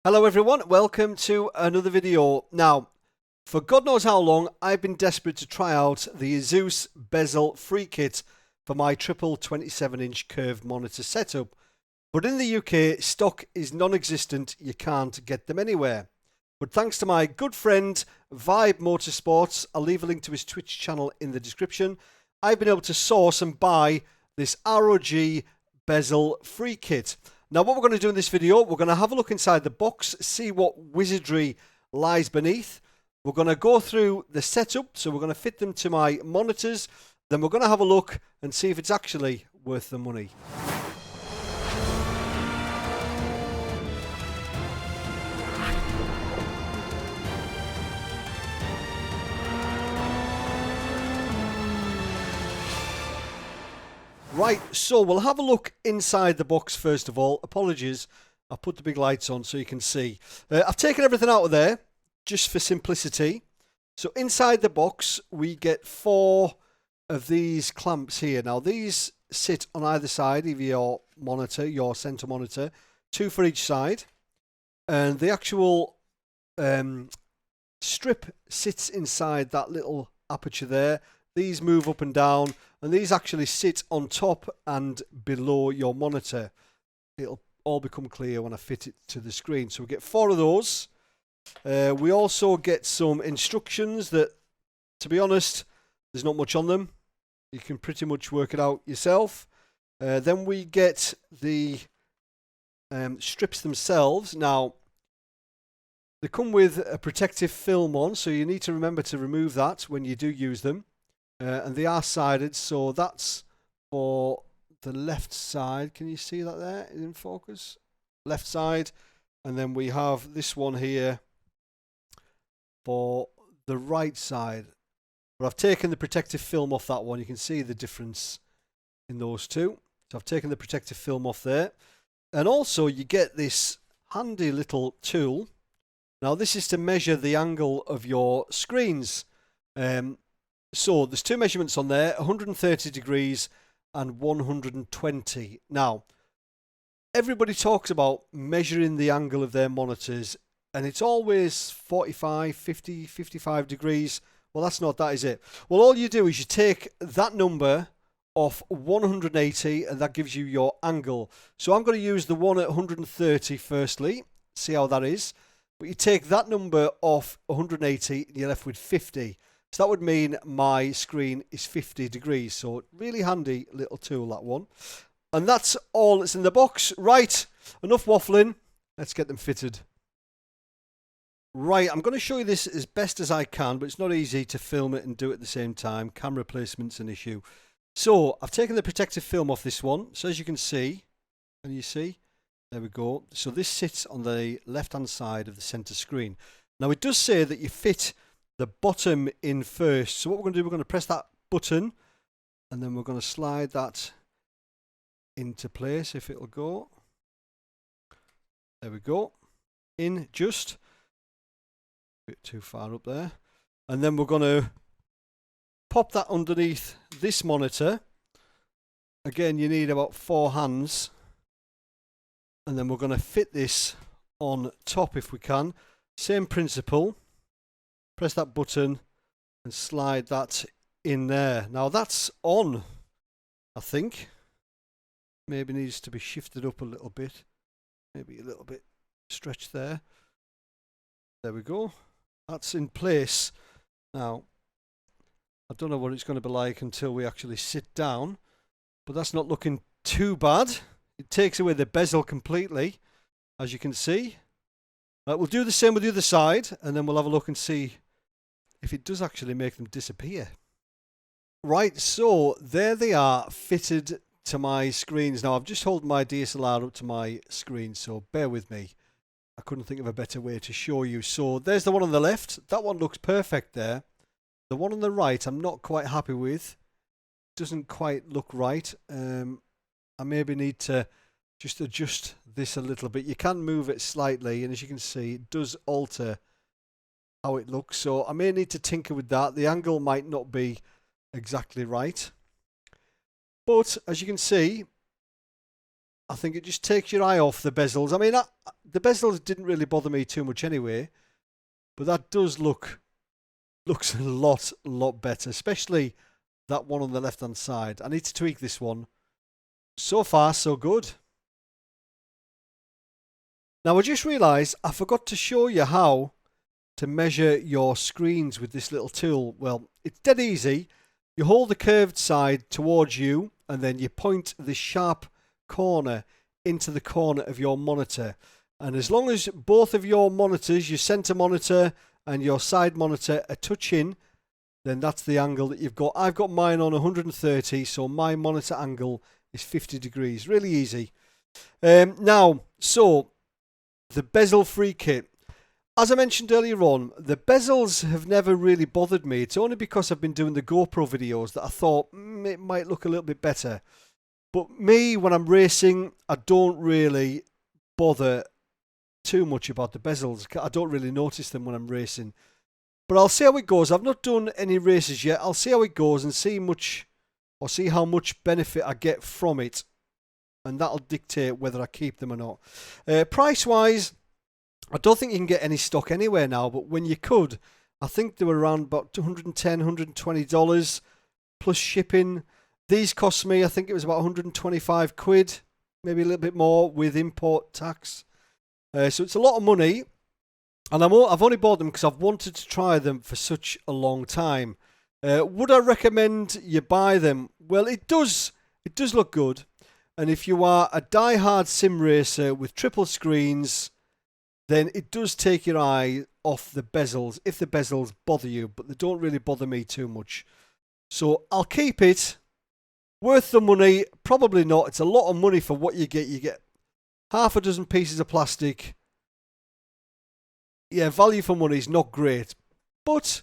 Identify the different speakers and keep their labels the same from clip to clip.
Speaker 1: Hello everyone, welcome to another video. Now, for God knows how long, I've been desperate to try out the Asus Bezel free kit for my triple 27-inch curved monitor setup. But in the UK, stock is non-existent, you can't get them anywhere. But thanks to my good friend Vibe Motorsports, I'll leave a link to his Twitch channel in the description, I've been able to source and buy this ROG Bezel free kit. Now what we're going to do in this video, we're going to have a look inside the box, see what wizardry lies beneath. We're going to go through the setup, so we're going to fit them to my monitors. Then we're going to have a look and see if it's actually worth the money. Right, so we'll have a look inside the box first of all. Apologies, I'll put the big lights on so you can see. I've taken everything out of there just for simplicity. So inside the box we get 4 of these clamps here. Now these sit on either side of your monitor, your center monitor, 2 for each side. And the actual strip sits inside that little aperture there. These move up and down, and these actually sit on top and below your monitor. It'll all become clear when I fit it to the screen. So we get 4 of those. We also get some instructions that, to be honest, there's not much on them. You can pretty much work it out yourself. Then we get the strips themselves. Now, they come with a protective film on, so you need to remember to remove that when you do use them. And they are sided, so that's for the left side. Can you see that there in focus? Left side. And then we have this one here for the right side. But I've taken the protective film off that one. You can see the difference in those two. So I've taken the protective film off there. And also you get this handy little tool. Now this is to measure the angle of your screens. So there's 2 measurements on there, 130 degrees and 120. Now, everybody talks about measuring the angle of their monitors, and it's always 45, 50, 55 degrees. Well, that's not that, is it? Well, all you do is you take that number off 180, and that gives you your angle. So I'm going to use the one at 130 firstly, see how that is. But you take that number off 180, and you're left with 50. So that would mean my screen is 50 degrees. So really handy little tool, that one. And that's all that's in the box. Right, enough waffling. Let's get them fitted. Right, I'm going to show you this as best as I can, but it's not easy to film it and do it at the same time. Camera placement's an issue. So I've taken the protective film off this one. So as you can see, there we go. So this sits on the left-hand side of the center screen. Now it does say that you fit the bottom in first. So what we're going to do, we're going to press that button and then we're going to slide that into place if it'll go. There we go. In just. A bit too far up there. And then we're going to pop that underneath this monitor. Again, you need about 4 hands. And then we're going to fit this on top if we can. Same principle. Press that button and slide that in there. Now that's on, I think. Maybe needs to be shifted up a little bit. Maybe a little bit stretched there. There we go. That's in place. Now, I don't know what it's going to be like until we actually sit down, but that's not looking too bad. It takes away the bezel completely, as you can see. We'll do the same with the other side, and then we'll have a look and see if it does actually make them disappear. Right, so there they are, fitted to my screens. Now I've just held my DSLR up to my screen, so bear with me. I couldn't think of a better way to show you. So there's the one on the left. That one looks perfect there. The one on the right I'm not quite happy with. Doesn't quite look right. I maybe need to just adjust this a little bit. You can move it slightly, and as you can see, it does alter how it looks. So I may need to tinker with that. The angle might not be exactly right. But as you can see, I think it just takes your eye off the bezels. I mean, the bezels didn't really bother me too much anyway, but that does looks a lot better, especially that one on the left hand side. I need to tweak this one. So far, so good. Now I just realised I forgot to show you how to measure your screens with this little tool. Well, it's dead easy. You hold the curved side towards you and then you point the sharp corner into the corner of your monitor. And as long as both of your monitors, your center monitor and your side monitor, are touching, then that's the angle that you've got. I've got mine on 130, so my monitor angle is 50 degrees. Really easy. Now, so the bezel free kit. As I mentioned earlier on, the bezels have never really bothered me. It's only because I've been doing the GoPro videos that I thought it might look a little bit better. But me, when I'm racing, I don't really bother too much about the bezels. I don't really notice them when I'm racing. But I'll see how it goes. I've not done any races yet. I'll see how it goes and see how much benefit I get from it. And that'll dictate whether I keep them or not. Price-wise, I don't think you can get any stock anywhere now, but when you could, I think they were around about $110, $120 plus shipping. These cost me, I think it was about 125 quid, maybe a little bit more with import tax. So it's a lot of money, and I've only bought them because I've wanted to try them for such a long time. Would I recommend you buy them? Well, it does look good, and if you are a die-hard sim racer with triple screens, then it does take your eye off the bezels, if the bezels bother you, but they don't really bother me too much. So I'll keep it. Worth the money? Probably not. It's a lot of money for what you get. You get half a dozen pieces of plastic. Yeah, value for money is not great. But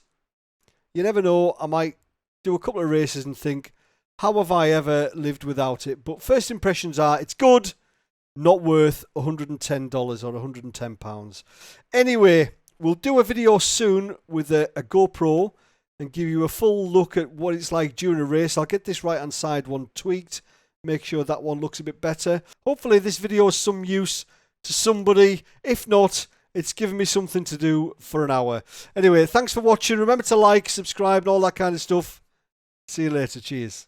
Speaker 1: you never know. I might do a couple of races and think, how have I ever lived without it? But first impressions are, it's good. Not worth $110 or £110. Anyway, we'll do a video soon with a GoPro and give you a full look at what it's like during a race. I'll get this right hand side one tweaked, make sure that one looks a bit better. Hopefully this video is some use to somebody. If not, it's given me something to do for an hour. Anyway, thanks for watching. Remember to like, subscribe and all that kind of stuff. See you later. Cheers.